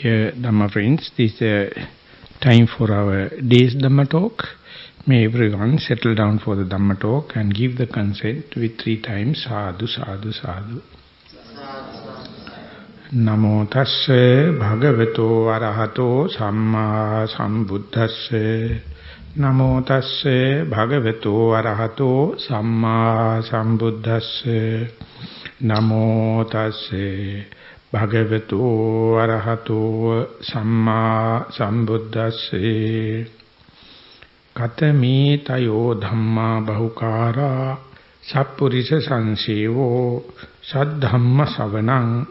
Dear Dhamma friends, this is the time for our day's Dhamma talk. May everyone settle down for the Dhamma talk and give the consent with 3 times sadhu, sadhu, sadhu. Namo tasse bhagavato arahato samma sambuddhasse. Namo tasse bhagavato arahato samma sambuddhasse. Namo tasse Bhagavato arahato samma sambuddhasse. Katami tayo dhamma bahukara sappurisa sansevo saddhamma savanang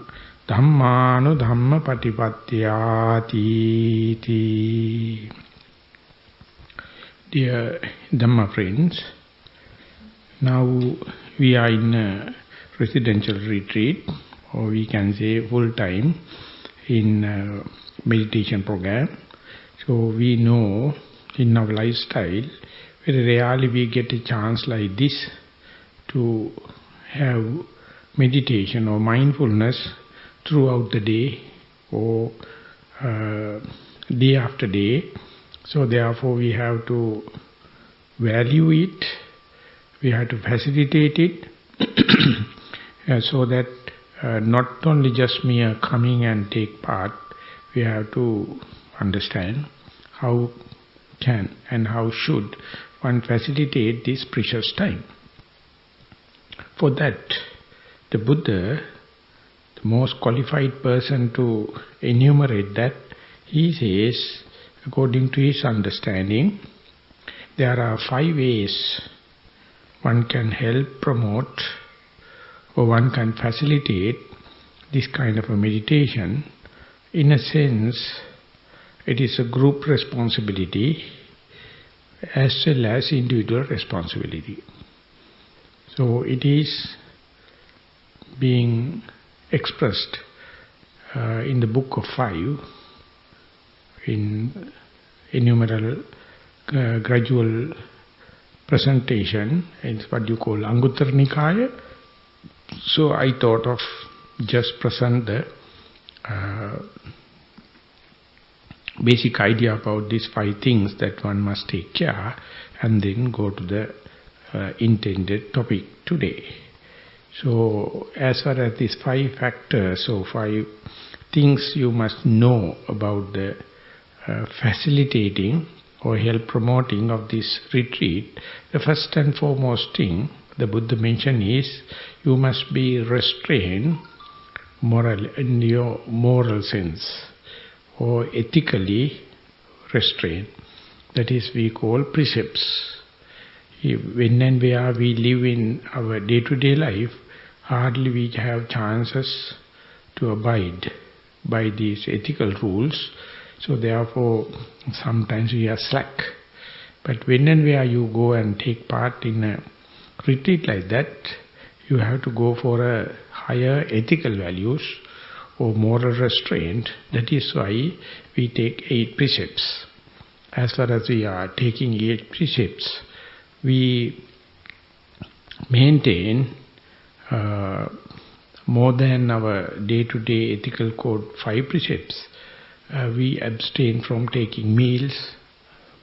dhammanu dhamma patipatyati. Dear Dhamma friends, now we are in a residential retreat, or we can say full time in meditation program. So we know in our lifestyle, very rarely we get a chance like this to have meditation or mindfulness throughout the day or day after day. So therefore we have to value it, we have to facilitate it so that not only just mere coming and take part, we have to understand how can and how should one facilitate this precious time. For that, the Buddha, the most qualified person to enumerate that, he says, according to his understanding, there are 5 ways one can help promote or one can facilitate this kind of a meditation. In a sense, it is a group responsibility as well as individual responsibility. So it is being expressed in the book of 5 in innumerable gradual presentation. It's what you call Anguttara Nikaya. So I thought of just present the basic idea about these 5 things that one must take care, and then go to the intended topic today. So as far as these 5 factors, so 5 things you must know about the facilitating or help promoting of this retreat, the first and foremost thing the Buddha mentioned is you must be restrained in your moral sense, or ethically restrained. That is, we call precepts. When and where we live in our day-to-day life, hardly we have chances to abide by these ethical rules. So therefore, sometimes we are slack. But when and where you go and take part in a retreat like that, you have to go for a higher ethical values or moral restraint. That is why we take 8 precepts. As far as we are taking 8 precepts, we maintain more than our day-to-day ethical code 5 precepts. We abstain from taking meals,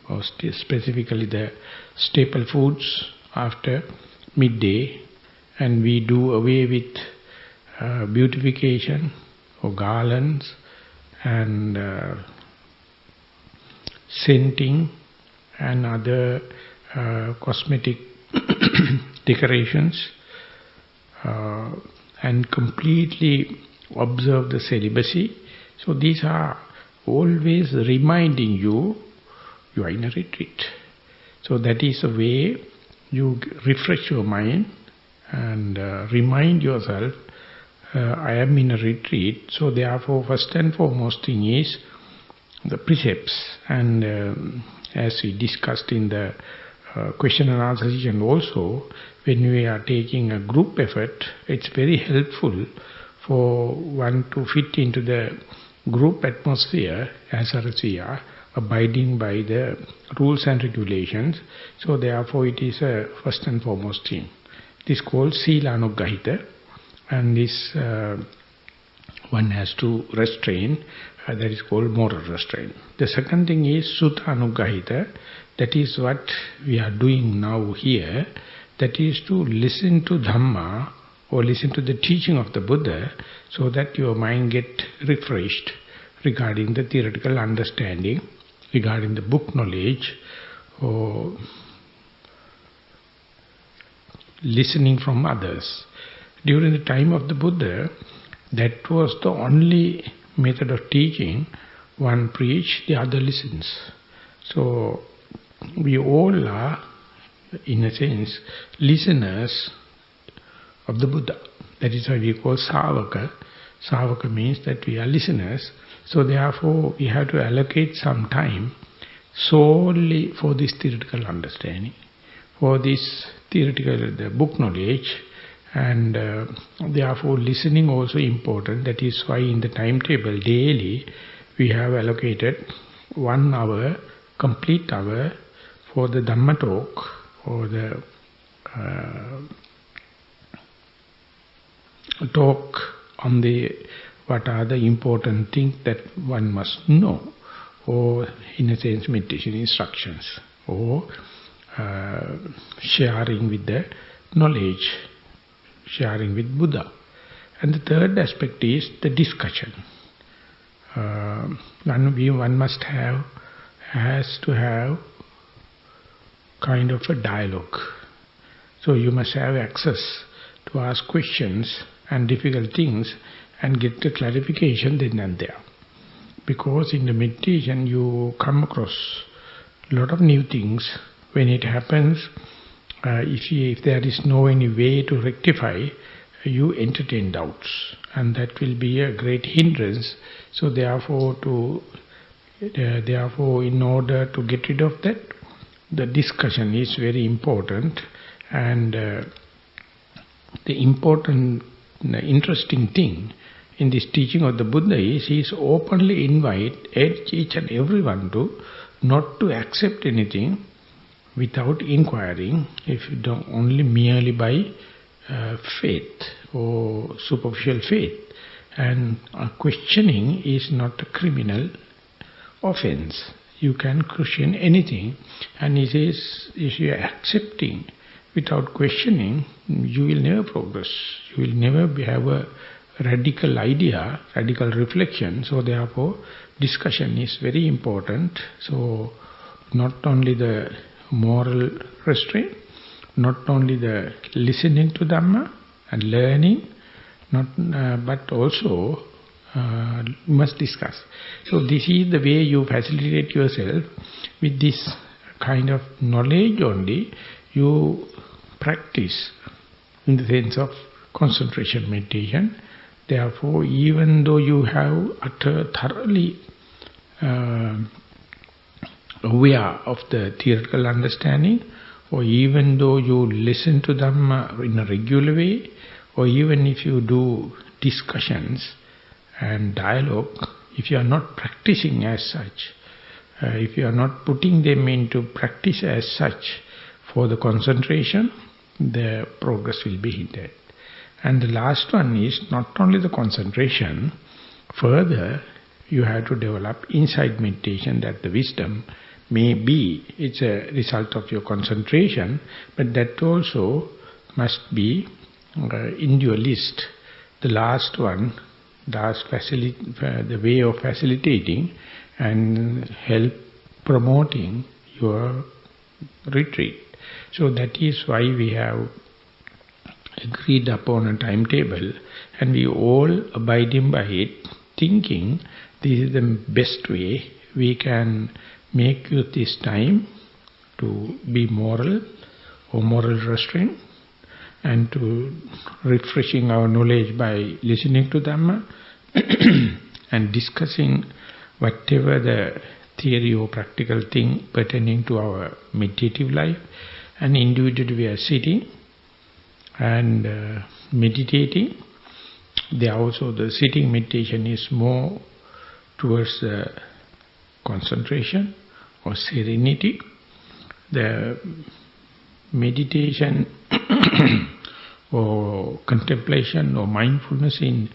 or specifically the staple foods after midday, and we do away with beautification or garlands and scenting and other cosmetic decorations, and completely observe the celibacy. So these are always reminding you are in a retreat. So that is a way you refresh your mind and remind yourself, I am in a retreat. So therefore, first and foremost thing is the precepts. And as we discussed in the question and answer session also, when we are taking a group effort, it's very helpful for one to fit into the group atmosphere as far as we are abiding by the rules and regulations. So therefore it is a first and foremost thing. This is called Sila Anuggahita, and this one has to restrain, that is called moral restraint. The second thing is Sutta Anuggahita, that is what we are doing now here, that is to listen to Dhamma or listen to the teaching of the Buddha so that your mind get refreshed regarding the theoretical understanding, regarding the book knowledge, or listening from others. During the time of the Buddha, that was the only method of teaching. One preached, the other listens. So we all are, in a sense, listeners of the Buddha. That is why we call Savaka. Savaka means that we are listeners. So therefore we have to allocate some time solely for this theoretical understanding, for this theoretical the book knowledge, and therefore listening also important. That is why in the timetable daily we have allocated 1 hour, complete hour for the Dhamma talk, or the talk on the what are the important things that one must know, or in a sense meditation instructions, or sharing with the knowledge, sharing with Buddha. And the third aspect is the discussion. One must have, has to have kind of a dialogue. So you must have access to ask questions and difficult things and get the clarification then and there. Because in the meditation you come across a lot of new things. When it happens, if there is no any way to rectify, you entertain doubts, and that will be a great hindrance. So therefore, in order to get rid of that, the discussion is very important. And the important, interesting thing in this teaching of the Buddha is he is openly invite each and everyone to not to accept anything without inquiring, if you don't, only merely by faith or superficial faith. And questioning is not a criminal offense. You can question anything, and it is, if you are accepting without questioning, you will never progress. You will never have a radical idea, radical reflection. So therefore, discussion is very important. So not only the moral restraint, not only the listening to Dhamma and learning, but also you must discuss. So this is the way you facilitate yourself. With this kind of knowledge only, you practice in the sense of concentration meditation. Therefore, even though you have thoroughly aware of the theoretical understanding, or even though you listen to Dhamma in a regular way, or even if you do discussions and dialogue, if you are not practicing as such, if you are not putting them into practice as such for the concentration, the progress will be hindered. And the last one is not only the concentration, further you have to develop inside meditation, that the wisdom may be, it's a result of your concentration, but that also must be in your list. The last one, the way of facilitating and help promoting your retreat. So that is why we have agreed upon a timetable, and we all abiding by it, thinking this is the best way we can make use this time to be moral or moral restraint, and to refreshing our knowledge by listening to Dhamma and discussing whatever the theory or practical thing pertaining to our meditative life. And individually we are sitting and meditating. There also the sitting meditation is more towards the concentration or serenity. The meditation or contemplation or mindfulness in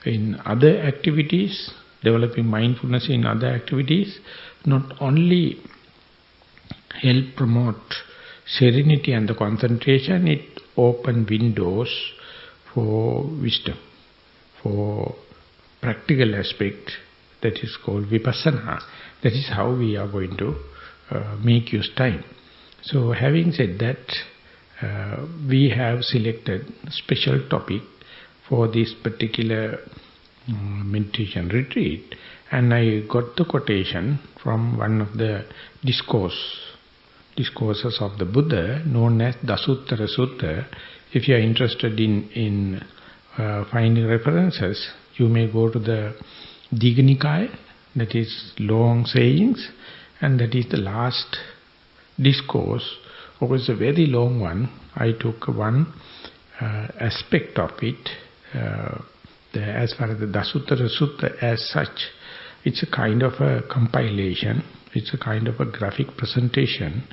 in other activities, developing mindfulness in other activities, not only help promote serenity and the concentration, it open windows for wisdom, for practical aspect, that is called vipassana. That is how we are going to make use time. So having said that, we have selected special topic for this particular meditation retreat, and I got the quotation from one of the discourses of the Buddha, known as Dasuttara Sutta. If you are interested in finding references, you may go to the Digha Nikaya, that is long sayings, and that is the last discourse. It was a very long one. I took one aspect of it. As far as the Dasuttara Sutta as such, it's a kind of a compilation, it's a kind of a graphic presentation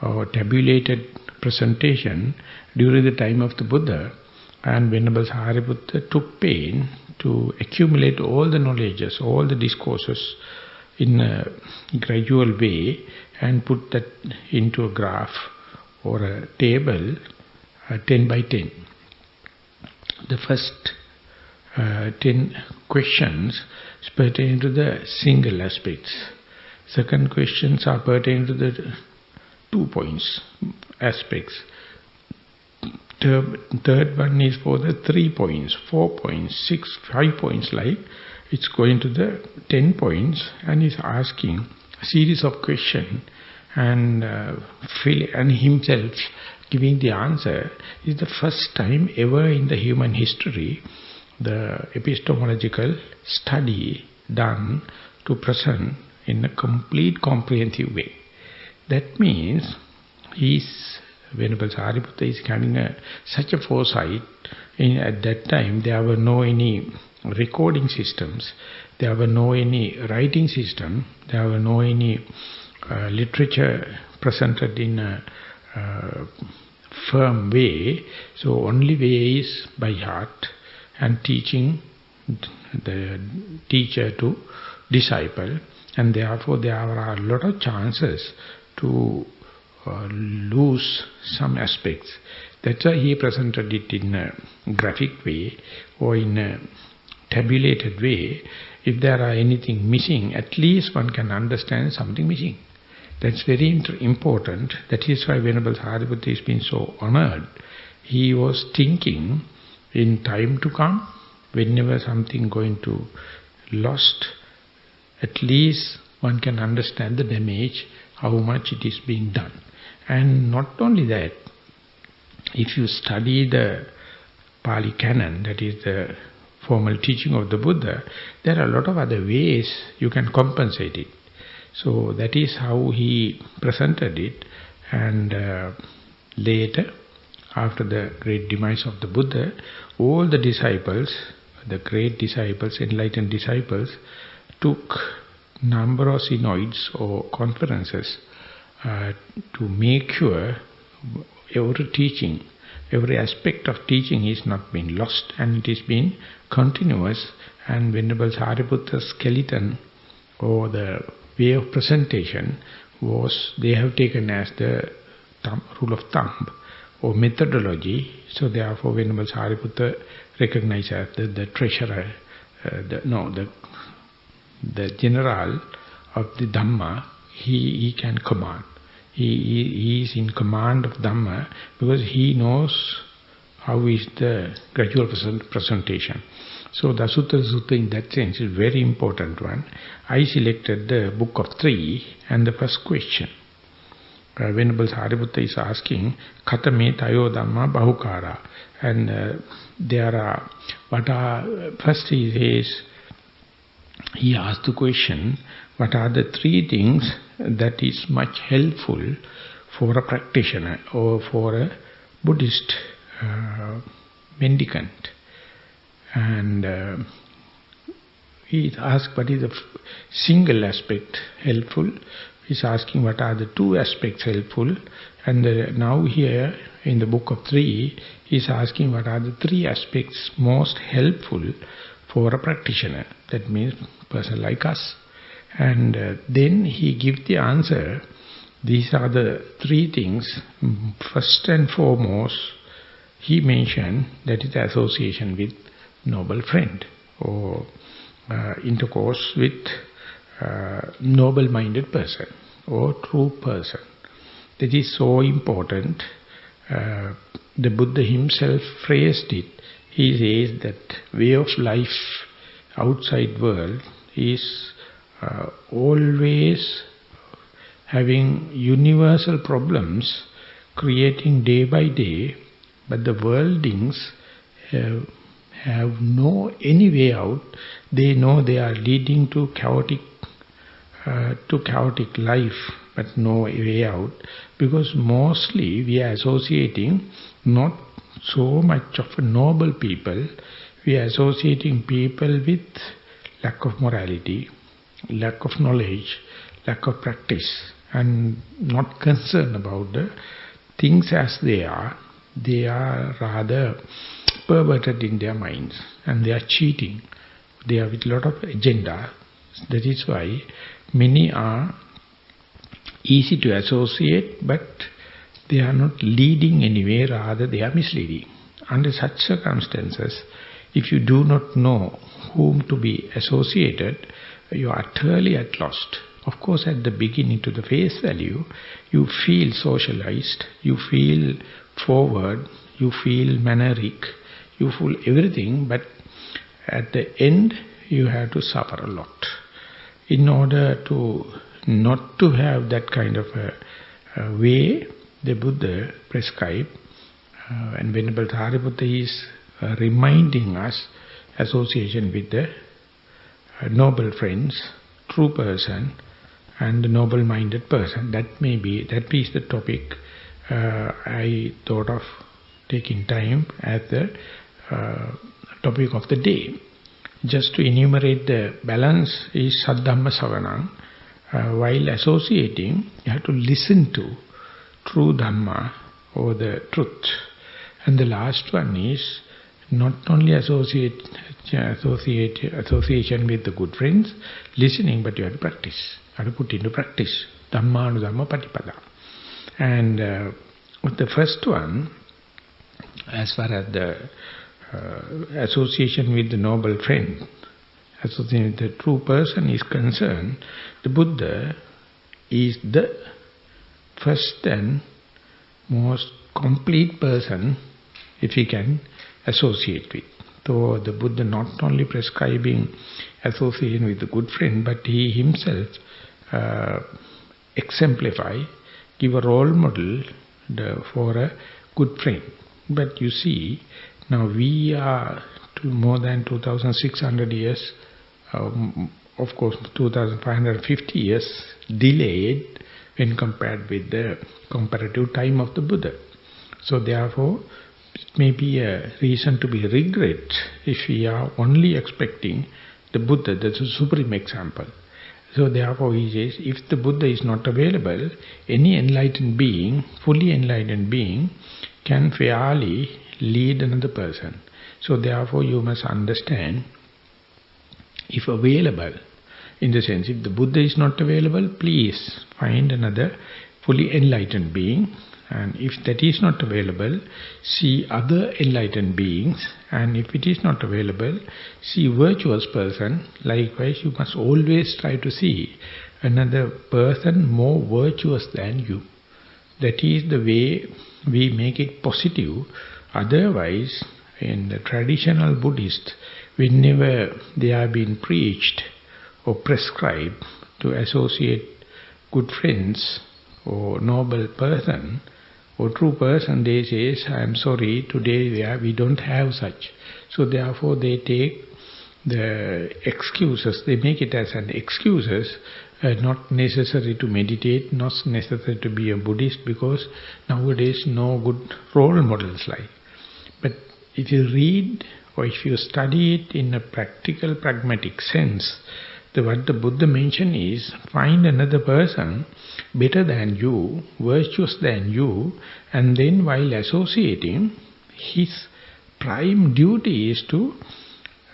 or tabulated presentation during the time of the Buddha. And Venerable Sariputta took pain to accumulate all the knowledges, all the discourses in a gradual way and put that into a graph or a table, 10 by 10. The first 10 questions pertain to the single aspects. Second questions are pertaining to the 2 points, aspects. Third one is for the 3 points, 4 points, 6, 5 points, like it's going to the 10 points and is asking a series of questions and himself giving the answer. Is the first time ever in the human history the epistemological study done to present in a complete comprehensive way. That means Venerable Sariputta is having such a foresight. At that time there were no any recording systems, there were no any writing system, there were no any literature presented in a firm way. So only way is by heart and teaching the teacher to disciple, and therefore there are a lot of chances to lose some aspects. That's why he presented it in a graphic way or in a tabulated way. If there are anything missing, at least one can understand something missing. That's very important. That is why Venerable Sariputta has been so honored. He was thinking in time to come, whenever something going to lost, at least one can understand the damage, how much it is being done. And not only that, if you study the Pali Canon, that is the formal teaching of the Buddha, there are a lot of other ways you can compensate it. So that is how he presented it. And later, after the great demise of the Buddha, all the disciples, the great disciples, enlightened disciples, took number of synods or conferences to make sure every teaching, every aspect of teaching is not being lost and it is being continuous. And Venerable Sariputta's skeleton or the way of presentation was, they have taken as the rule of thumb or methodology. So therefore Venerable Sariputta recognized as the treasurer, the general of the Dhamma. He can command. He is in command of Dhamma because he knows how is the gradual presentation. So the Dasuttara Sutta in that sense is very important one. I selected the book of 3 and the first question. Venerable Sariputta is asking, Katame tayo dhamma bahukara. And first he says, he asked the question, what are the 3 things that is much helpful for a practitioner or for a Buddhist mendicant? And he asked, what is the single aspect helpful? He's asking, what are the 2 aspects helpful? And now here, in the book of 3, he's asking, what are the 3 aspects most helpful for a practitioner. That means person like us. And then he gives the answer. These are the three things. First and foremost, he mentioned that is association with noble friend, or intercourse with noble-minded person, or true person. That is so important. The Buddha himself phrased it. He says that way of life outside world is always having universal problems, creating day by day, but the worldlings have no any way out. They know they are leading to chaotic life, but no way out, because mostly we are associating not so much of a noble people. We are associating people with lack of morality, lack of knowledge, lack of practice, and not concerned about the things as they are. They are rather perverted in their minds, and they are cheating. They are with a lot of agenda. That is why many are easy to associate, but they are not leading anywhere, rather they are misleading. Under such circumstances, if you do not know whom to be associated, you are utterly at lost. Of course, at the beginning, to the face value, you feel socialized, you feel forward, you feel manneric, you feel everything, but at the end, you have to suffer a lot. In order to not to have that kind of a way, the Buddha prescribed, and Venerable Sariputta is reminding us association with the noble friends, true person, and the noble-minded person. That is the topic I thought of taking time as the topic of the day. Just to enumerate the balance is Saddhamma Savanam. While associating, you have to listen to true Dhamma, or the truth. And the last one is not only association with the good friends, listening, but you have to practice. You have to put into practice. Dhamma patipada. And the first one, as far as the association with the noble friend, association with the true person is concerned, the Buddha is the first and most complete person if he can associate with. So the Buddha not only prescribing association with the good friend, but he himself exemplify, give a role model for a good friend. But you see, now we are more than 2,600 years, of course 2,550 years delayed when compared with the comparative time of the Buddha. So therefore, it may be a reason to be regret if we are only expecting the Buddha, that's a supreme example. So therefore he says, if the Buddha is not available, any enlightened being, fully enlightened being, can fairly lead another person. So therefore you must understand, if available, in the sense, if the Buddha is not available, please find another fully enlightened being. And if that is not available, see other enlightened beings. And if it is not available, see virtuous person. Likewise, you must always try to see another person more virtuous than you. That is the way we make it positive. Otherwise, in the traditional Buddhist, whenever they are being preached or prescribed to associate good friends or noble person or true person, they say, I am sorry, today we don't have such. So therefore they take the excuses, they make it as an excuses, not necessary to meditate, not necessary to be a Buddhist, because nowadays no good role models like. But if you read or if you study it in a practical, pragmatic sense, what the Buddha mentioned is, find another person better than you, virtuous than you, and then while associating, his prime duty is to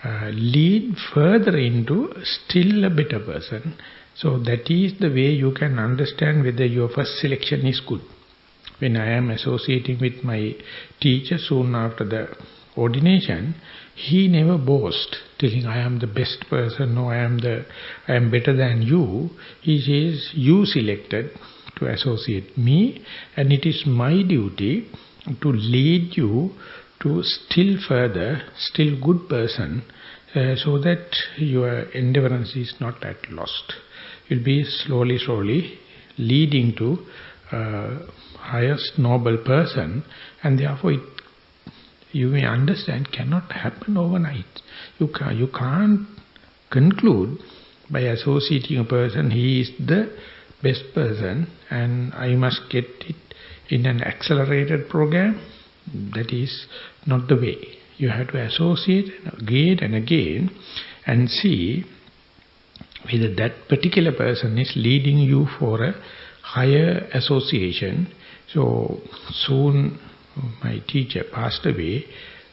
lead further into still a better person. So that is the way you can understand whether your first selection is good. When I am associating with my teacher soon after the ordination, he never boasts, telling I am the best person, or I am better than you. He says, you selected to associate me, and it is my duty to lead you to still further, still good person, so that your endeavorance is not at lost. It will be slowly leading to highest noble person, and therefore you may understand cannot happen overnight. You can't conclude by associating a person, he is the best person and I must get it in an accelerated program. That is not the way. You have to associate again and again and see whether that particular person is leading you for a higher association. So soon my teacher passed away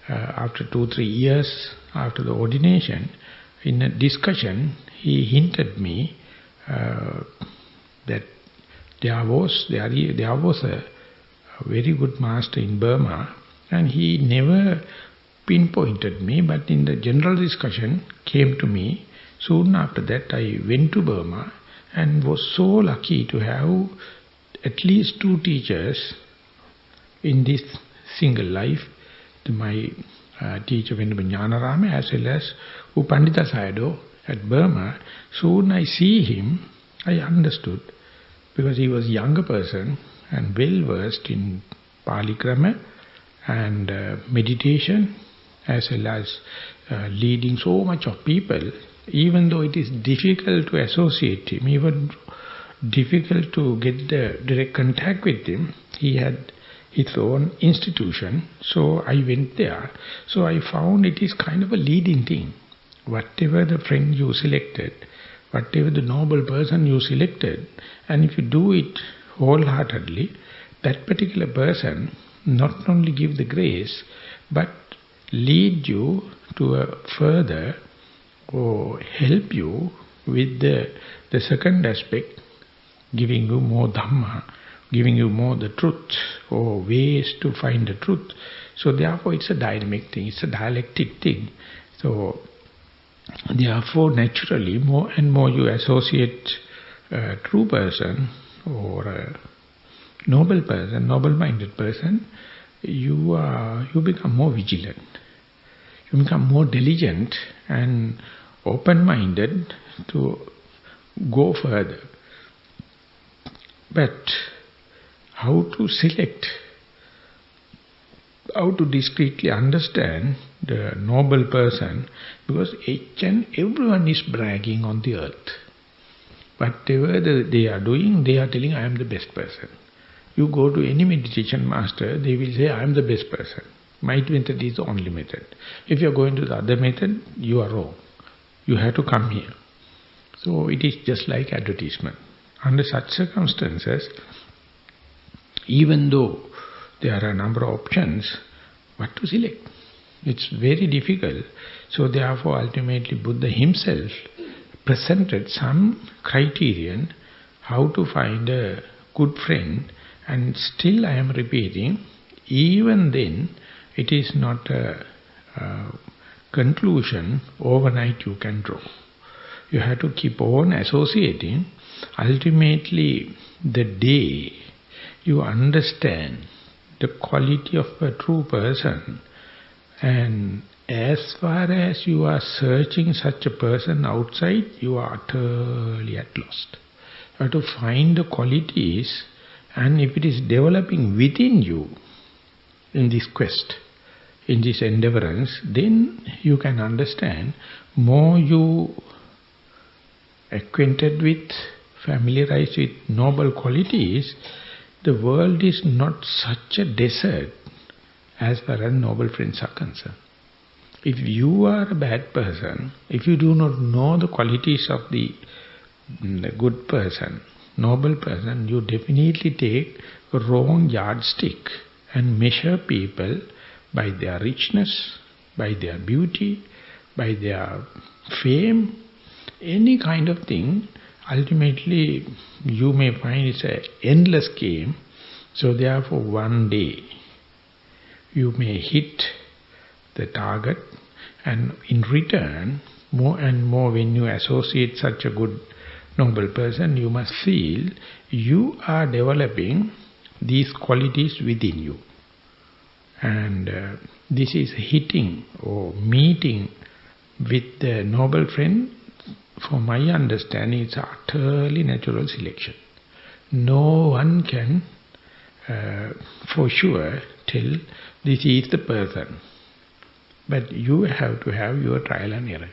after 2-3 years after the ordination. In a discussion, he hinted me that there was a very good master in Burma, and he never pinpointed me, but in the general discussion came to me. Soon after that I went to Burma and was so lucky to have at least 2 teachers in this single life. My teacher Venerable Jnanarama as well as Upandita Sayadaw at Burma. Soon I see him, I understood, because he was a younger person and well versed in Pali grammar and meditation, as well as leading so much of people. Even though it is difficult to associate him, even difficult to get the direct contact with him, he had his own institution. So I went there. So I found it is kind of a leading thing. Whatever the friend you selected, whatever the noble person you selected, and if you do it wholeheartedly, that particular person not only give the grace, but lead you to a further or help you with the second aspect, giving you more Dhamma, giving you more the truth or ways to find the truth. So therefore it's a dynamic thing, it's a dialectic thing. So therefore naturally more and more you associate a true person or a noble person, noble-minded person, you become more vigilant. You become more diligent and open-minded to go further. But how to select, how to discreetly understand the noble person, because each and everyone is bragging on the earth. Whatever they are doing, they are telling, I am the best person. You go to any meditation master, they will say, I am the best person. My method is the only method. If you are going to the other method, you are wrong. You have to come here. So it is just like advertisement. Under such circumstances, even though there are a number of options, what to select? It's very difficult. So therefore ultimately Buddha himself presented some criterion how to find a good friend, and still I am repeating, even then it is not a conclusion overnight you can draw. You have to keep on associating. Ultimately, the day you understand the quality of a true person, and as far as you are searching such a person outside, you are utterly at lost. You have to find the qualities, and if it is developing within you in this quest, in this endeavorance, then you can understand. More you acquainted with, familiarized with noble qualities, the world is not such a desert as far as noble friends are concerned. If you are a bad person, if you do not know the qualities of the good person, noble person, you definitely take a wrong yardstick and measure people by their richness, by their beauty, by their fame, any kind of thing, ultimately you may find it's an endless game. So therefore one day you may hit the target, and in return, more and more when you associate such a good, noble person, you must feel you are developing these qualities within you. And this is hitting or meeting with the noble friend, for my understanding, it's utterly natural selection. No one can for sure tell this is the person. But you have to have your trial and error.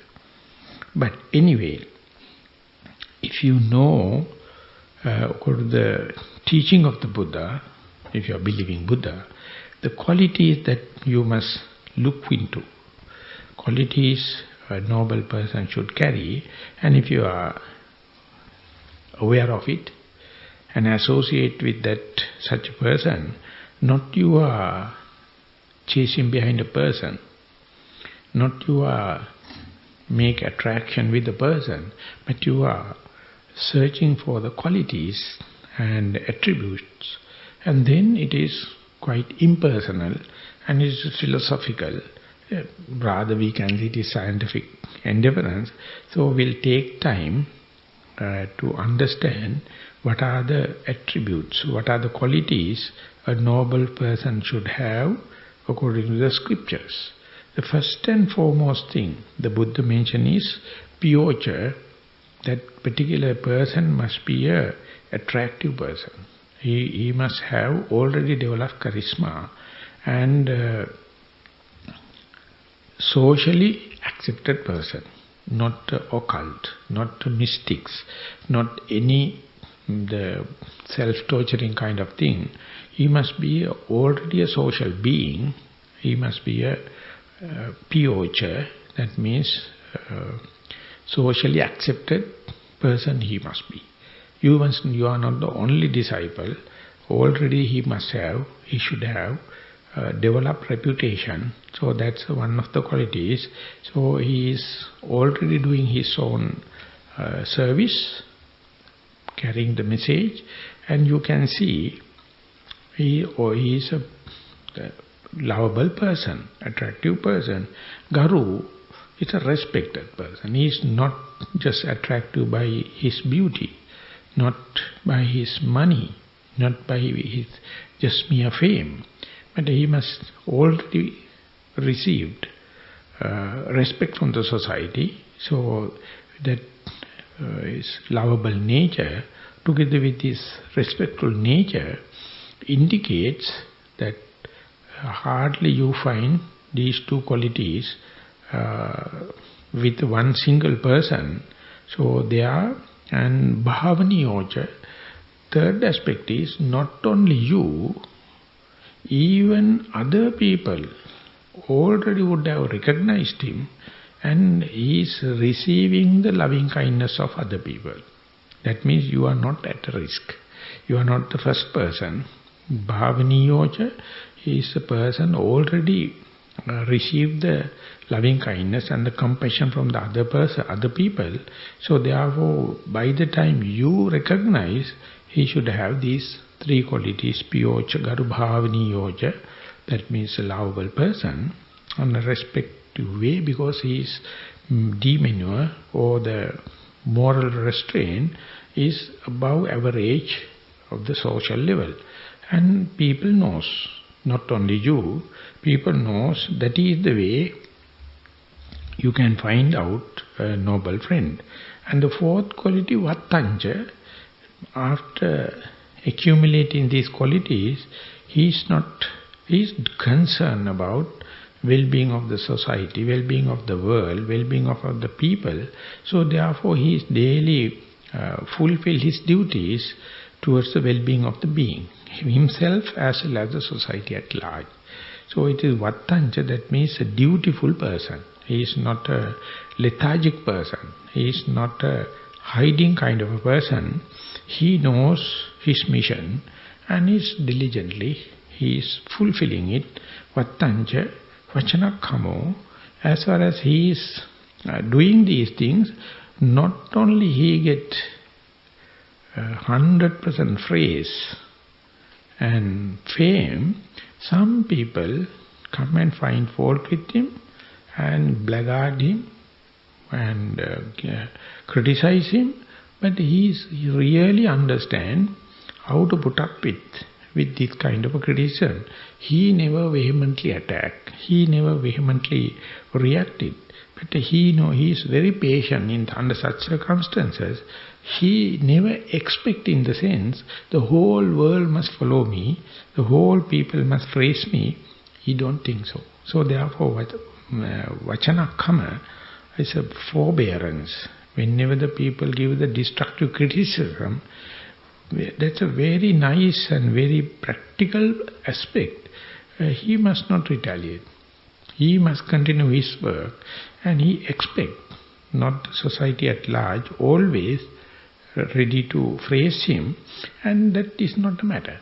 But anyway, if you know, according to the teaching of the Buddha, if you are believing Buddha, the qualities that you must look into, qualities a noble person should carry, and if you are aware of it and associate with that such a person, not you are chasing behind a person, not you are make attraction with the person, but you are searching for the qualities and attributes, and then it is quite impersonal and it is philosophical. Rather we can see it is scientific endeavorance. So we'll take time to understand what are the attributes, what are the qualities a noble person should have according to the scriptures. The first and foremost thing the Buddha mentioned is pyocha. That particular person must be a attractive person. He must have already developed charisma and socially accepted person, not occult, not mystics, not any the self-torturing kind of thing. He must be already a social being. He must be a pyocha, that means socially accepted person he must be. You are not the only disciple. Already he should have developed reputation. So that's one of the qualities. So he is already doing his own service, carrying the message, and you can see he is a lovable person, attractive person. Garu is a respected person. He is not just attractive by his beauty, not by his money, not by his just mere fame, but he must already received respect from the society. So that his lovable nature together with his respectful nature indicates that hardly you find these two qualities with one single person. So they are, and bhavaniyocha, third aspect is not only you, even other people already would have recognized him, and he is receiving the loving kindness of other people. That means you are not at risk. You are not the first person. Bhavaniyocha is a person already received the loving kindness and the compassion from the other people. So therefore, by the time you recognize, he should have these three qualities: pyocha, garu bhavaniyocha, that means a lovable person, on a respective way, because he is demeanor or the moral restraint is above average of the social level. And people knows, not only you, people knows that is the way you can find out a noble friend. And the fourth quality, vattancha, after accumulating these qualities, he is concerned about well-being of the society, well-being of the world, well-being of the people. So therefore he is daily fulfill his duties towards the well-being of the being, himself as well as the society at large. So it is vattancha, that means a dutiful person. He is not a lethargic person. He is not a hiding kind of a person. He knows his mission and he is fulfilling it. Vattancha, vachanakkamo, as far as he is doing these things, not only he get 100% praise and fame, some people come and find fault with him and blackguard him and criticize him, but he really understand how to put up with this kind of a criticism. He never vehemently attacked, he never vehemently reacted, but he is very patient under such circumstances. He never expect in the sense, the whole world must follow me, the whole people must praise me. He don't think so. So therefore, Vachanakkhama is a forbearance. Whenever the people give the destructive criticism, that's a very nice and very practical aspect. He must not retaliate. He must continue his work, and he expect, not society at large, always ready to praise him, and that is not the matter.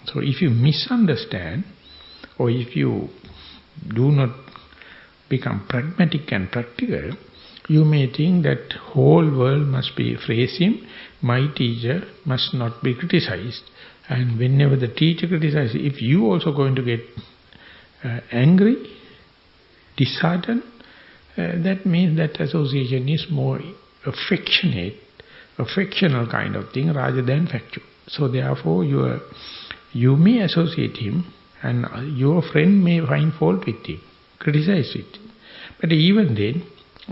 So if you misunderstand, or if you do not become pragmatic and practical, you may think that whole world must be praise him, my teacher must not be criticized. And whenever the teacher criticizes, if you also going to get angry, disheartened, that means that association is more affectional kind of thing rather than factual. So therefore you may associate him, and your friend may find fault with him, criticize it. But even then,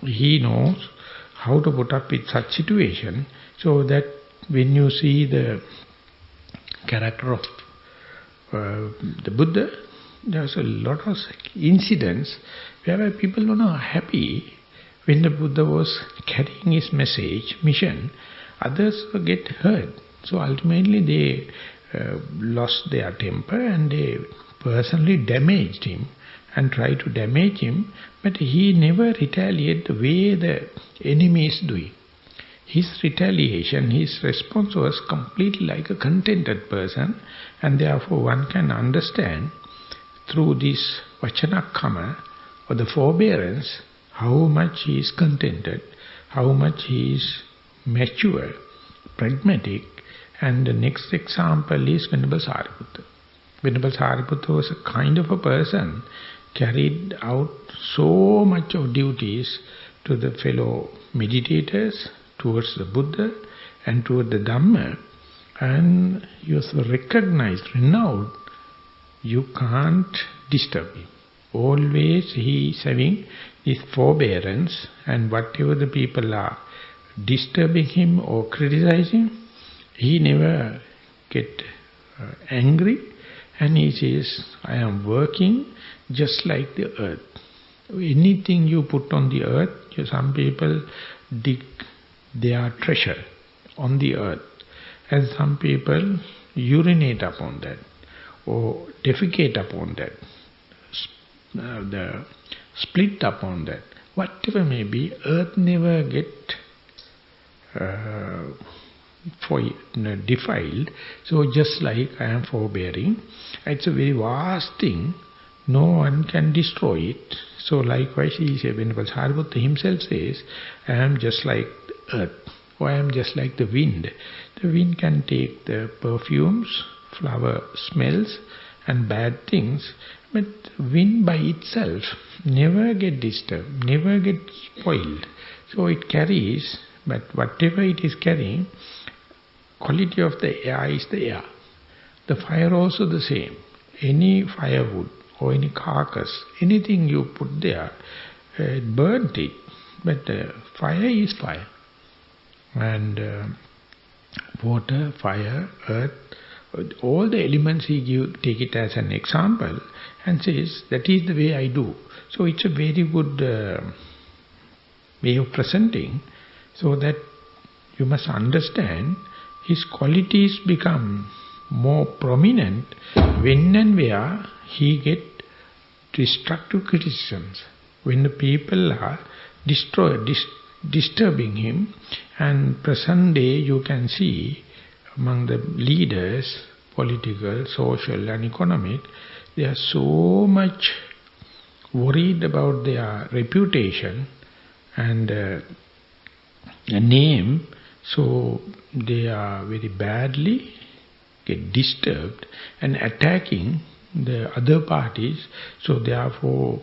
he knows how to put up with such situation, so that when you see the character of the Buddha, there's a lot of incidents where people were not happy when the Buddha was carrying his message, mission. Others get hurt. So ultimately they lost their temper and they personally damaged him and tried to damage him, but he never retaliated the way the enemy is doing. His retaliation, his response was completely like a contented person, and therefore one can understand through this Vachanakkhama, or the forbearance, how much he is contented, how much he is mature, pragmatic. And the next example is Venerable Sariputta. Venerable Sariputta was a kind of a person, carried out so much of duties to the fellow meditators, towards the Buddha and towards the Dhamma, and he was recognized, renowned. You can't disturb him. Always he is having this forbearance, and whatever the people are disturbing him or criticizing, he never get angry, and he says, I am working just like the earth. Anything you put on the earth, some people dig their treasure on the earth, and some people urinate upon that or defecate upon that, the split upon that. Whatever may be, earth never get defiled. So just like I am forbearing, it's a very vast thing, no one can destroy it. So likewise, he says, Venerable Sariputta himself says, I am just like earth, or I am just like the wind. The wind can take the perfumes, flower smells and bad things, but wind by itself never get disturbed, never get spoiled. So it carries, but whatever it is carrying, quality of the air is the air. The fire also the same. Any firewood or any carcass, anything you put there, it burnt it, but fire is fire. And water, fire, earth, all the elements he take it as an example and says, that is the way I do. So it's a very good way of presenting, so that you must understand his qualities become more prominent when and where he get destructive criticisms. When the people are disturbing him, and present day you can see among the leaders, political, social and economic, they are so much worried about their reputation and a name, so they are very badly get disturbed and attacking the other parties. So therefore,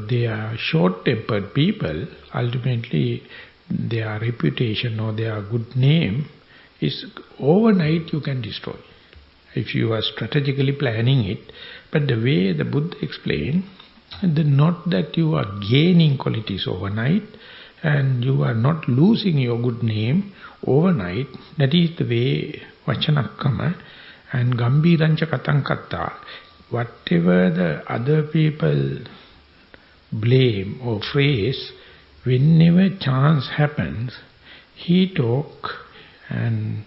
they are short-tempered people. Ultimately, their reputation or their good name is overnight you can destroy, if you are strategically planning it. But the way the Buddha explained, not that you are gaining qualities overnight, and you are not losing your good name overnight. That is the way Vachanakkama and Gambirancha Katankatta, whatever the other people blame or phrase, whenever chance happens, he talk and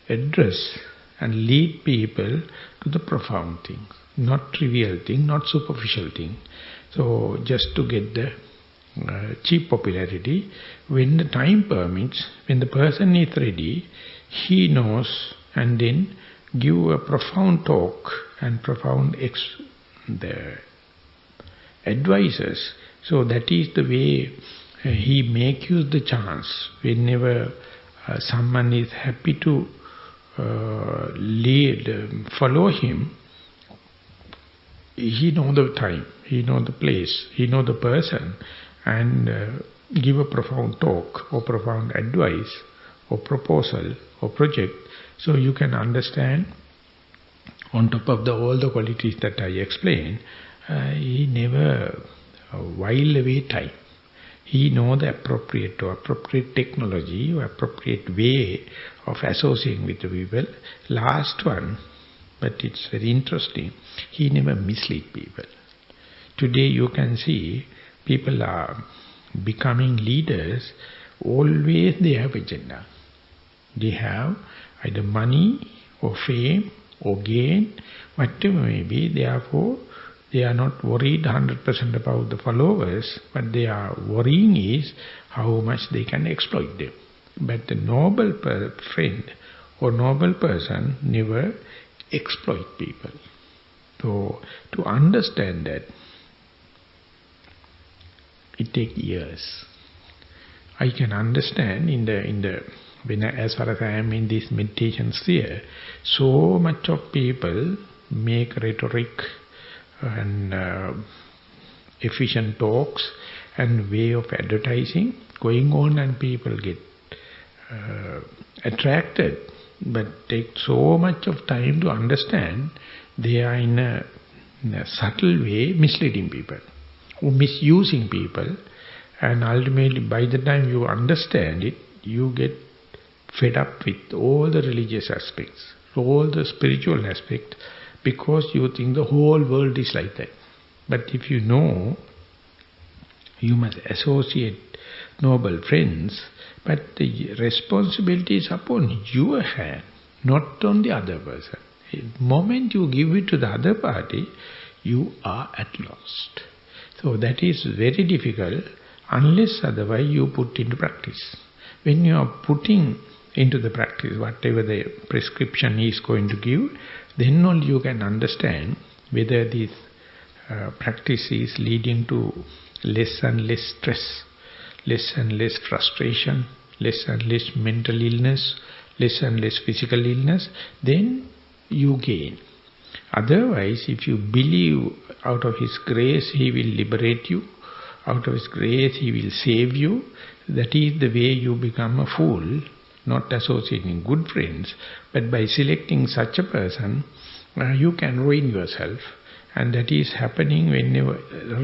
address and lead people to the profound things, not trivial thing, not superficial thing. So just to get the cheap popularity, when the time permits, when the person is ready, he knows, and then give a profound talk and profound the advices. So that is the way he make use the chance. Whenever someone is happy to follow him, he know the time, he know the place, he know the person, and give a profound talk or profound advice or proposal or project. So you can understand, on top of all the qualities that I explained, he never while away time. He know the appropriate technology or appropriate way of associating with the people. Last one, but it's very interesting, he never mislead people. Today you can see people are becoming leaders, always they have agenda. They have either money or fame or gain, whatever may be. Therefore, they are not worried 100% about the followers, but they are worrying is how much they can exploit them. But the noble friend or noble person never exploit people. So to understand that, it takes years. I can understand as far as I am in this meditation sphere, so much of people make rhetoric and efficient talks and way of advertising going on, and people get attracted, but take so much of time to understand they are in a subtle way misleading people or misusing people, and ultimately by the time you understand it, you get fed up with all the religious aspects, all the spiritual aspects, because you think the whole world is like that. But if you know, you must associate noble friends, but the responsibility is upon your hand, not on the other person. The moment you give it to the other party, you are at lost. So that is very difficult, unless otherwise you put into practice. When you are putting into the practice whatever the prescription is going to give, then only you can understand whether this practice is leading to less and less stress, less and less frustration, less and less mental illness, less and less physical illness, then you gain. Otherwise, if you believe out of His grace He will liberate you, out of His grace He will save you, that is the way you become a fool, not associating good friends, but by selecting such a person, you can ruin yourself. And that is happening when you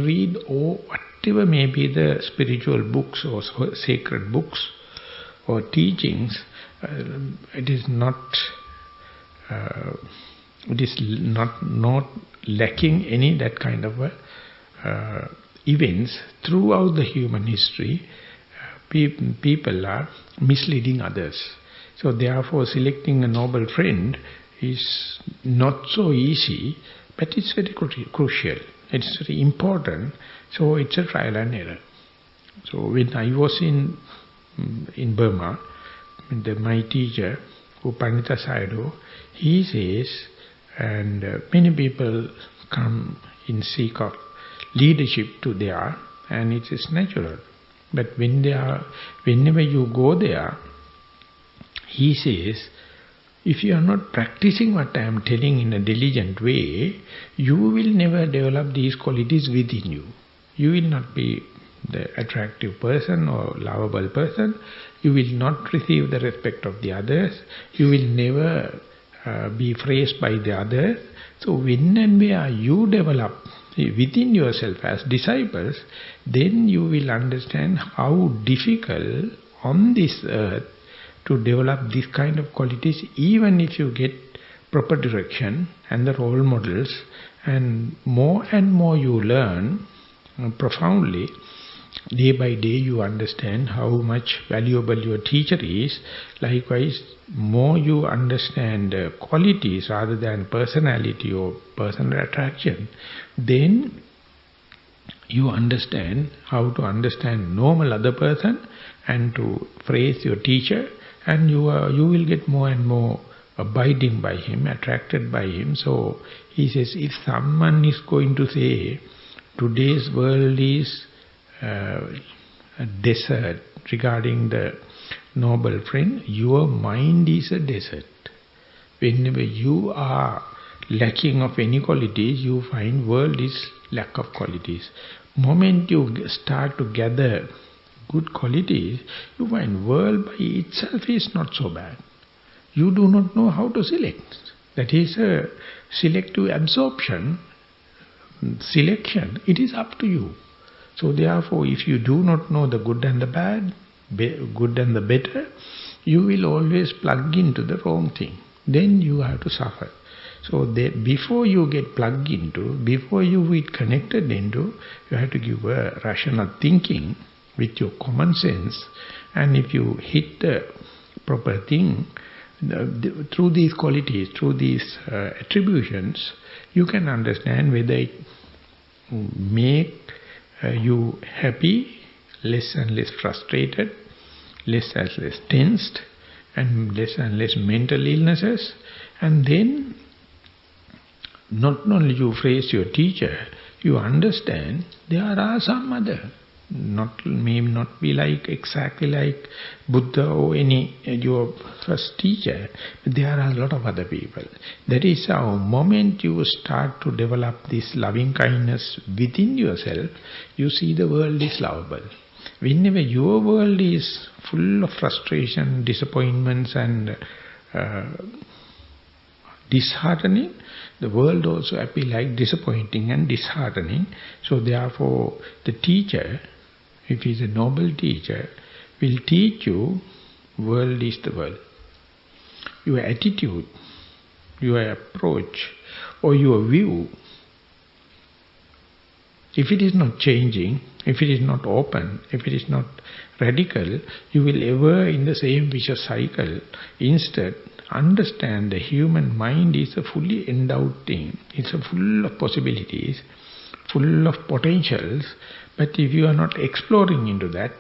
read or whatever may be the spiritual books or sacred books or teachings. It is not lacking any that kind of events throughout the human history. People are misleading others. So therefore selecting a noble friend is not so easy, but it's very crucial. It's very important. So it's a trial and error. So when I was in Burma, my teacher, Upanita Sayadaw, he says, and many people come in seek of leadership to there, and it is natural. But whenever you go there, he says, if you are not practicing what I am telling in a diligent way, you will never develop these qualities within you. You will not be the attractive person or lovable person. You will not receive the respect of the others. You will never be praised by the others. So when and where you develop within yourself as disciples, then you will understand how difficult on this earth to develop this kind of qualities, even if you get proper direction and the role models, and more you learn profoundly. Day by day you understand how much valuable your teacher is. Likewise, more you understand qualities rather than personality or personal attraction, then you understand how to understand normal other person and to praise your teacher, and you will get more and more abiding by him, attracted by him. So he says, if someone is going to say, today's world is a desert regarding the noble friend, your mind is a desert. Whenever you are lacking of any qualities, you find world is lack of qualities. Moment you start to gather good qualities, you find world by itself is not so bad. You do not know how to select. That is a selective absorption, selection. It is up to you. So therefore, if you do not know the good and the bad, good and the better, you will always plug into the wrong thing. Then you have to suffer. So before you get plugged into, before you get connected into, you have to give a rational thinking with your common sense. And if you hit the proper thing, through these qualities, through these attributions, you can understand whether it make you happy, less and less frustrated, less and less tensed, and less mental illnesses. And then not only you praise your teacher, you understand there are some other, may not be like exactly like Buddha or any your first teacher, but there are a lot of other people. That is how moment you start to develop this loving kindness within yourself, you see the world is lovable. Whenever your world is full of frustration, disappointments and disheartening, the world also appears like disappointing and disheartening. So therefore the teacher, if he is a noble teacher, will teach you world is the world. Your attitude, your approach or your view, if it is not changing, if it is not open, if it is not radical, you will ever in the same vicious cycle. Instead, understand the human mind is a fully endowed thing. It's a full of possibilities, full of potentials. But if you are not exploring into that,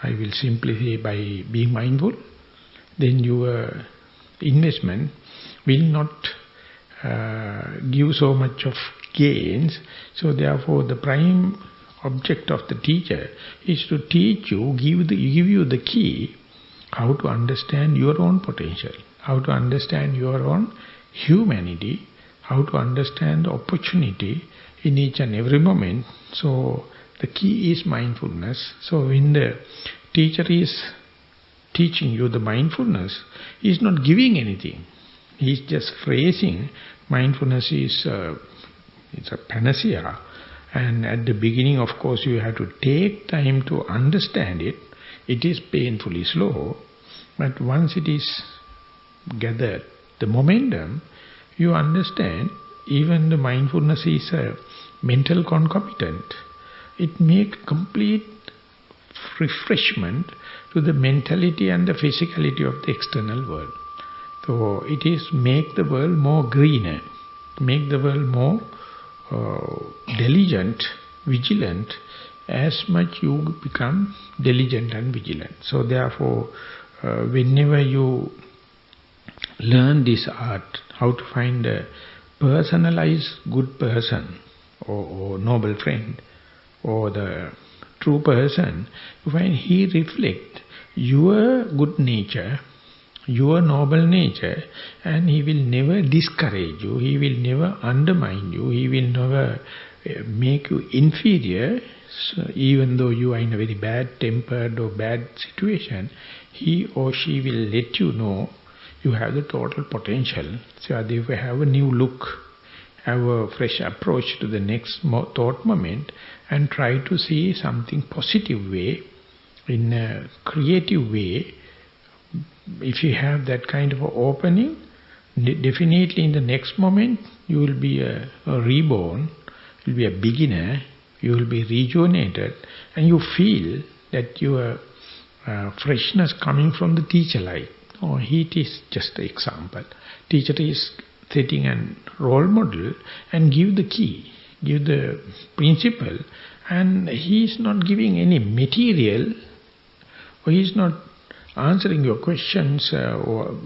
I will simply say by being mindful, then your investment will not give so much of gains. So therefore the prime object of the teacher is to teach you, give you the key how to understand your own potential, how to understand your own humanity, how to understand the opportunity in each and every moment. So the key is mindfulness. So when the teacher is teaching you the mindfulness, he is not giving anything. He is just phrasing. Mindfulness is it's a panacea. And at the beginning, of course, you have to take time to understand it. It is painfully slow. But once it is gathered, the momentum, you understand even the mindfulness is a mental concomitant. It makes complete refreshment to the mentality and the physicality of the external world. So it is make the world more greener, make the world more diligent, vigilant, as much you become diligent and vigilant. So therefore, whenever you learn this art, how to find a personalized good person or noble friend, or the true person, you find he reflects your good nature, your noble nature, and he will never discourage you, he will never undermine you, he will never make you inferior. So even though you are in a very bad-tempered or bad situation, he or she will let you know you have the total potential. So therefore have a new look, have a fresh approach to the next thought moment, and try to see something positive way, in a creative way. If you have that kind of opening, definitely in the next moment you will be a reborn, you will be a beginner, you will be rejuvenated, and you feel that your freshness coming from the teacher light. Oh, it is just an example. Teacher is setting a role model and give the key, give the principle, and he is not giving any material, or he is not answering your questions or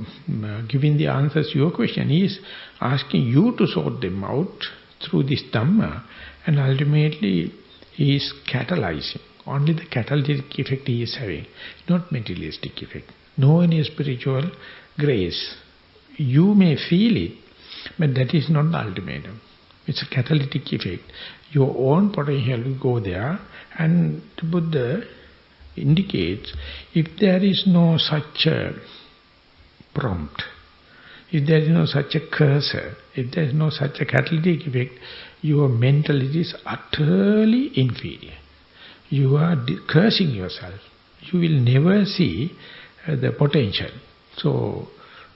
giving the answers to your question. He is asking you to sort them out through this Dhamma, and ultimately he is catalyzing. Only the catalytic effect he is having, not materialistic effect. No any spiritual grace. You may feel it, but that is not the ultimatum. It's a catalytic effect. Your own potential will go there, and the Buddha indicates, if there is no such a prompt, if there is no such a cursor, if there is no such a catalytic effect, your mentality is utterly inferior. You are cursing yourself. You will never see the potential. So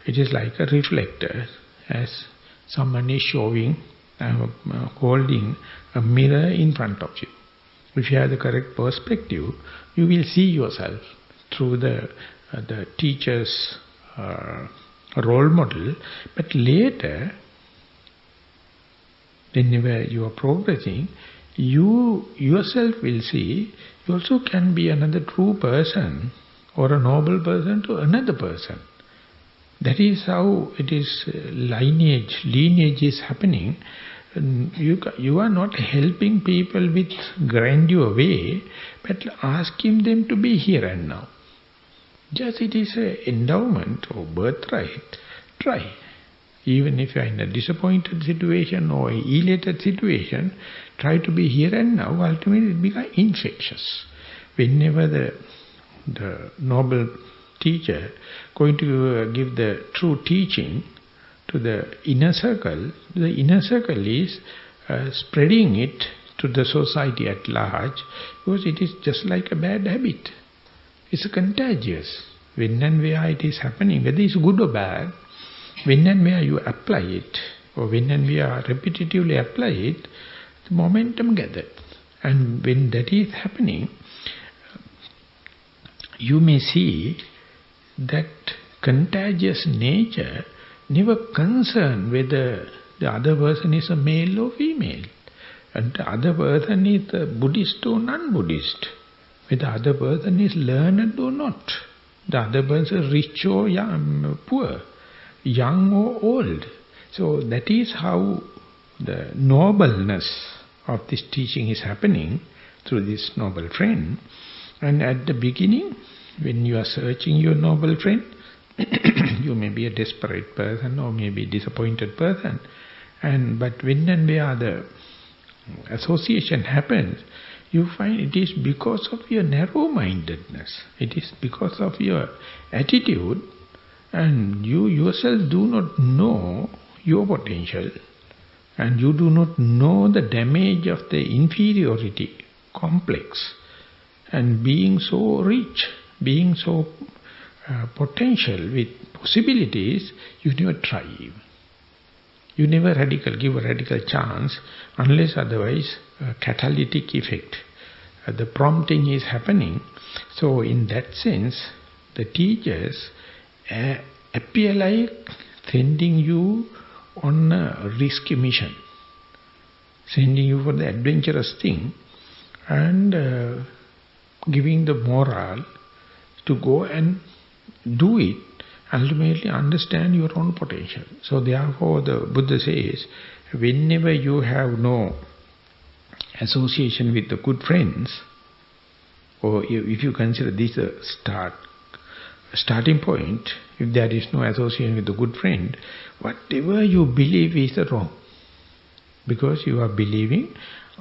it is like a reflector, as someone is showing, holding a mirror in front of you. If you have the correct perspective, you will see yourself through the teacher's role model. But later, whenever you are progressing, you yourself will see you also can be another true person or a noble person to another person. That is how it is, lineage is happening. You are not helping people with grandeur way, but asking them to be here and now. Just it is an endowment or birthright. Try. Even if you are in a disappointed situation or an elated situation, try to be here and now. Ultimately it becomes infectious. Whenever the noble teacher going to give the true teaching to the inner circle is spreading it to the society at large, because it is just like a bad habit. It's contagious. When and where it is happening, whether it's good or bad, when and where you apply it, or when and where repetitively apply it, the momentum gathers. And when that is happening, you may see that contagious nature never concerned whether the other person is a male or female, and the other person is a Buddhist or non-Buddhist, whether the other person is learned or not, the other person is rich or young, poor, young or old. So that is how the nobleness of this teaching is happening through this noble friend. And at the beginning, when you are searching your noble friend, you may be a desperate person or maybe a disappointed person. But when and where the association happens, you find it is because of your narrow-mindedness. It is because of your attitude, and you yourself do not know your potential, and you do not know the damage of the inferiority complex. And being so rich, being so potential with possibilities, you never try. You never give a radical chance, unless otherwise catalytic effect. The prompting is happening. So in that sense, the teachers appear like sending you on a risky mission, sending you for the adventurous thing, and giving the moral to go and do it, ultimately understand your own potential. So therefore the Buddha says, whenever you have no association with the good friends, or if you consider this a starting point, if there is no association with a good friend, whatever you believe is wrong. Because you are believing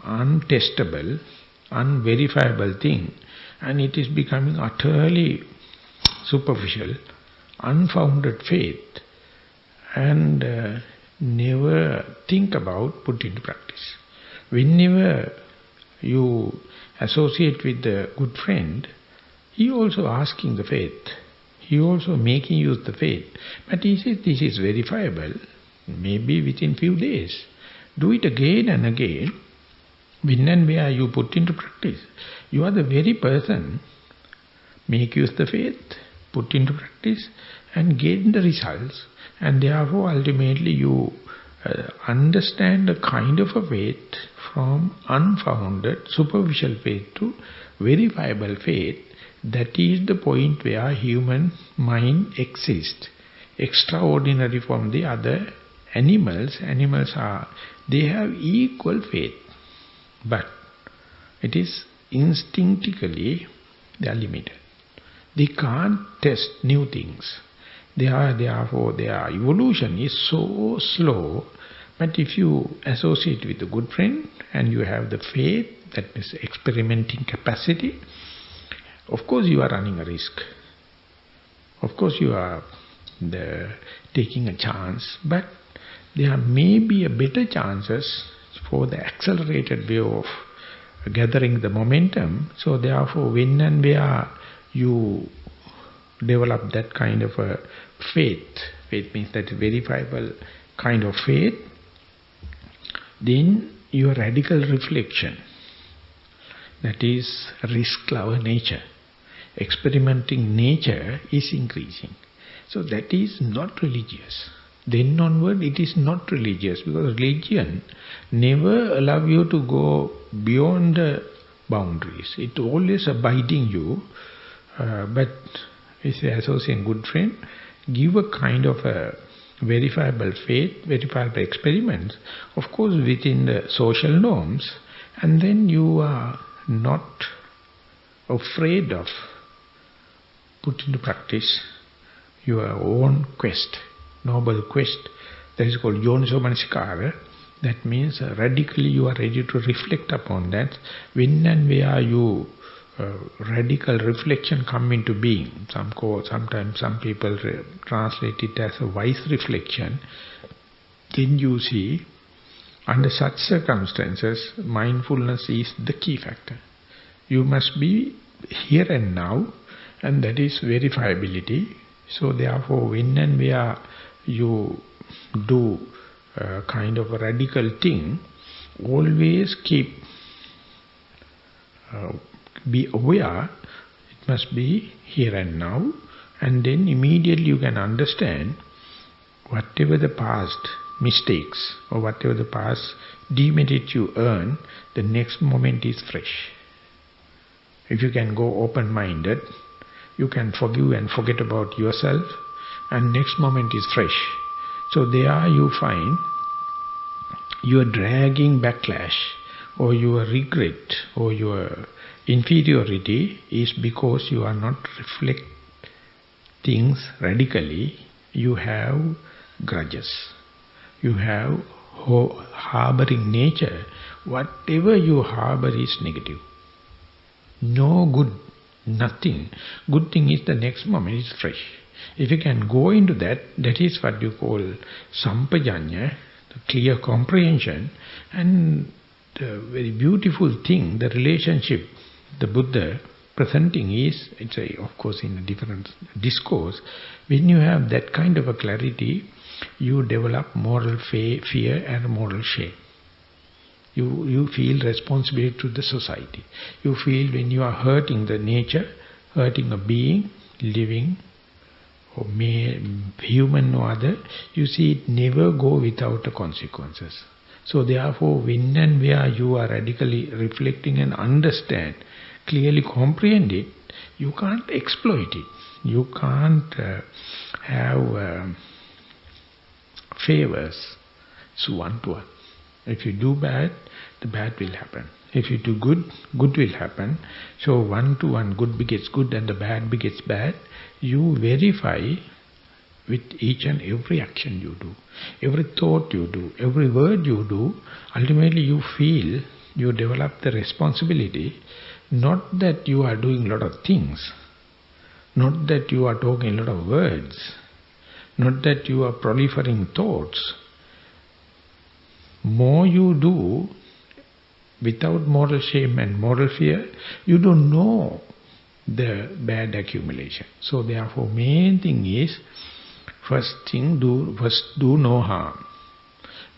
untestable, unverifiable thing, and it is becoming utterly superficial, unfounded faith, and never think about put into practice. Whenever you associate with a good friend, he also asking the faith, he also making use the faith, but he says this is verifiable, maybe within few days. Do it again and again. When and where you put into practice, you are the very person, make use the faith, put into practice and gain the results, and therefore ultimately you understand a kind of a faith from unfounded, superficial faith to verifiable faith. That is the point where human mind exists, extraordinary from the other animals. Animals they have equal faith, but it is instinctively they are limited. They can't test new things. Therefore their evolution is so slow. But if you associate with a good friend and you have the faith, that means experimenting capacity, of course you are running a risk. Of course you are taking a chance, but there may be a better chances for the accelerated way of gathering the momentum. So therefore when and where you develop that kind of a faith means that verifiable kind of faith, then your radical reflection, that is risk-lover nature, experimenting nature is increasing. So that is not religious. Then onward it is not religious, because religion never allow you to go beyond the boundaries. It always abiding you, but if you associate a good friend, give a kind of a verifiable faith, verifiable experiments, of course within the social norms, and then you are not afraid of put into practice your own quest, noble quest, that is called yoniso manasikara. That means radically you are ready to reflect upon that. When and where you radical reflection come into being, sometimes some people translate it as a wise reflection, then you see under such circumstances mindfulness is the key factor. You must be here and now, and that is verifiability. So therefore when and where you do kind of a radical thing, always keep be aware, it must be here and now, and then immediately you can understand whatever the past mistakes or whatever the past demerit you earn, the next moment is fresh. If you can go open-minded, you can forgive and forget about yourself, and next moment is fresh. So there you find your dragging backlash or your regret or your inferiority is because you are not reflect things radically. You have grudges. You have harboring nature. Whatever you harbor is negative. No good, nothing. Good thing is the next moment is fresh. If you can go into that, that is what you call sampajanya, the clear comprehension. And the very beautiful thing, the relationship the Buddha presenting is, it's of course in a different discourse, when you have that kind of a clarity, you develop moral fear and moral shame. You feel responsibility to the society. You feel when you are hurting the nature, hurting a being, living, or human or other, you see it never go without the consequences. So therefore, when and where you are radically reflecting and understand, clearly comprehend it, you can't exploit it. You can't have favors. It's one-to-one. If you do bad, the bad will happen. If you do good, good will happen. So 1 to 1, good begets good and the bad begets bad. You verify with each and every action you do, every thought you do, every word you do. Ultimately you feel, you develop the responsibility, not that you are doing a lot of things, not that you are talking a lot of words, not that you are proliferating thoughts. More you do without moral shame and moral fear, you don't know the bad accumulation. So therefore main thing is, first do no harm.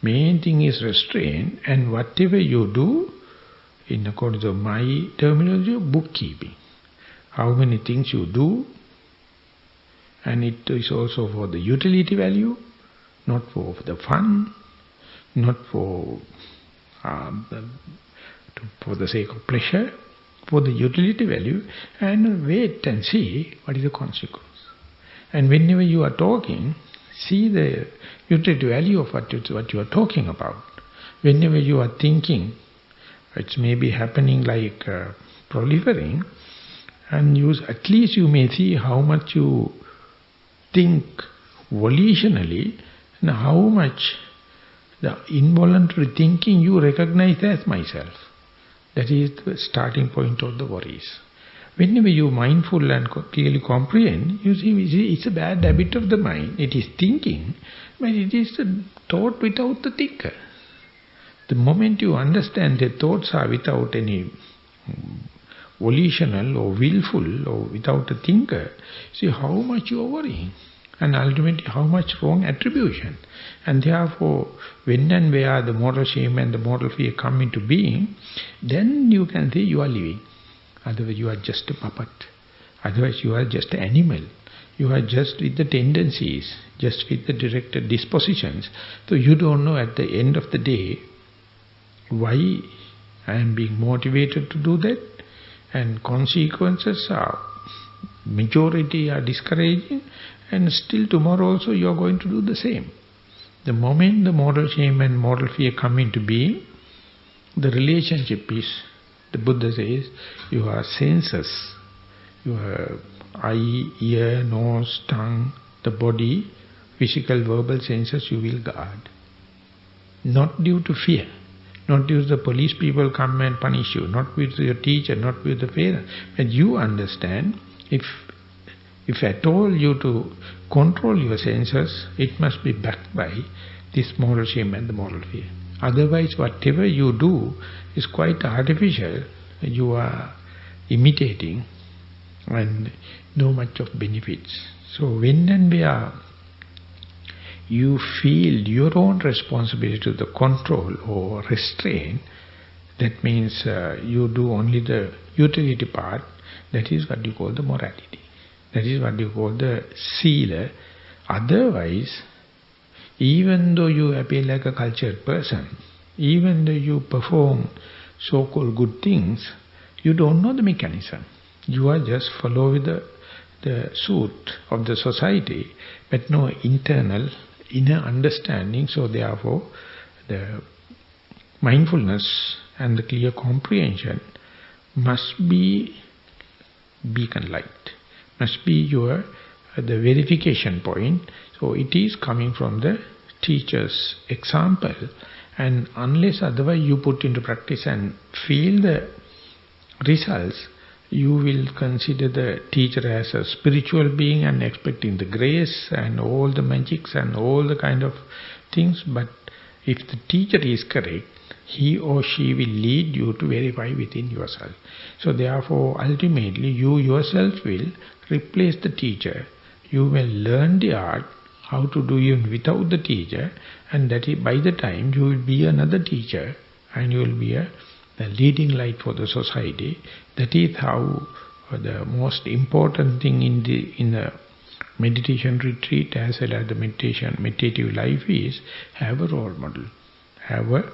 Main thing is restraint, and whatever you do, in accordance to my terminology, bookkeeping. How many things you do, and it is also for the utility value, not for the fun, not for the sake of pleasure, for the utility value, and wait and see what is the consequence. And whenever you are talking, see the utility value of what you are talking about. Whenever you are thinking, it may be happening like proliferating, and at least you may see how much you think volitionally, and how much the involuntary thinking you recognize as myself. That is the starting point of the worries. Whenever you are mindful and clearly comprehend, you see it's a bad habit of the mind. It is thinking, but it is the thought without the thinker. The moment you understand that thoughts are without any volitional or willful or without a thinker, see how much you are worrying. And ultimately how much wrong attribution. And therefore, when and where the moral shame and the moral fear come into being, then you can say you are living. Otherwise you are just a puppet. Otherwise you are just an animal. You are just with the tendencies, just with the directed dispositions. So you don't know at the end of the day why I am being motivated to do that. And consequences are, majority are discouraging, and still tomorrow also you are going to do the same. The moment the moral shame and moral fear come into being, the relationship is, the Buddha says, your senses, your eye, ear, nose, tongue, the body, physical, verbal senses you will guard. Not due to fear, not due to the police people come and punish you, not with your teacher, not with the parent. But you understand, if at all you to control your senses, it must be backed by this moral shame and the moral fear. Otherwise, whatever you do is quite artificial. You are imitating and no much of benefits. So when and where you feel your own responsibility to the control or restraint, that means you do only the utility part, that is what you call the morality. That is what you call the sila. Otherwise, even though you appear like a cultured person, even though you perform so-called good things, you don't know the mechanism. You are just follow with the suit of the society, but no inner understanding. So therefore, the mindfulness and the clear comprehension must be beacon light. Must be the verification point. So it is coming from the teacher's example, and unless otherwise you put into practice and feel the results, you will consider the teacher as a spiritual being and expecting the grace and all the magics and all the kind of things. But if the teacher is correct, he or she will lead you to verify within yourself. So therefore, ultimately, you yourself will replace the teacher. You will learn the art, how to do even without the teacher, and that is, by the time you will be another teacher, and you will be the leading light for the society. That is how the most important thing in the meditation retreat as well as the meditative life is, have a role model, have a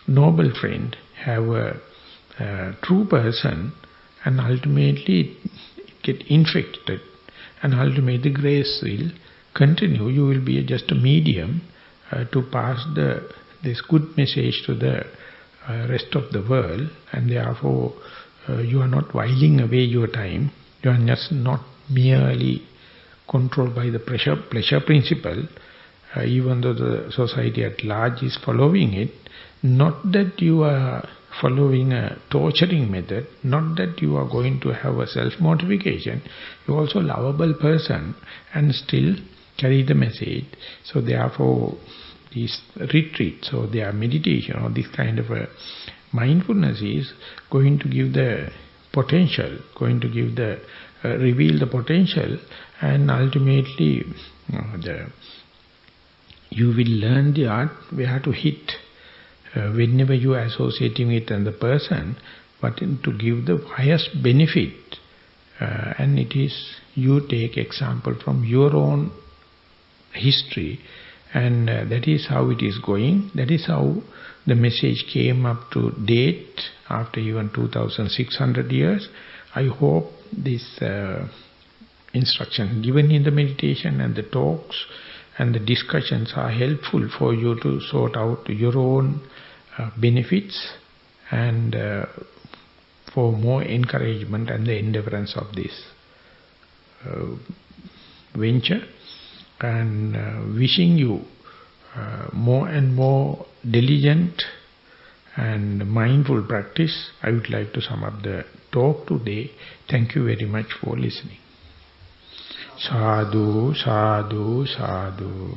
noble friend, have a true person, and ultimately get infected, and ultimately the grace will continue. You will be just a medium to pass this good message to the rest of the world, and therefore you are not whiling away your time. You are just not merely controlled by the pleasure principle, even though the society at large is following it. Not that you are following a torturing method, not that you are going to have a self-mortification. You are also a lovable person and still carry the message. So therefore, these retreats or their meditation or this kind of a mindfulness is going to give the potential, going to give the reveal the potential, and ultimately you will learn the art where to hit whenever you are associating with another person, but to give the highest benefit. And it is, you take example from your own history, and that is how it is going. That is how the message came up to date after even 2,600 years. I hope this instruction given in the meditation and the talks and the discussions are helpful for you to sort out your own benefits and for more encouragement and the endeavorance of this venture, and wishing you more and more diligent and mindful practice. I would like to sum up the talk today. Thank you very much for listening. Sadhu, sadhu, sadhu.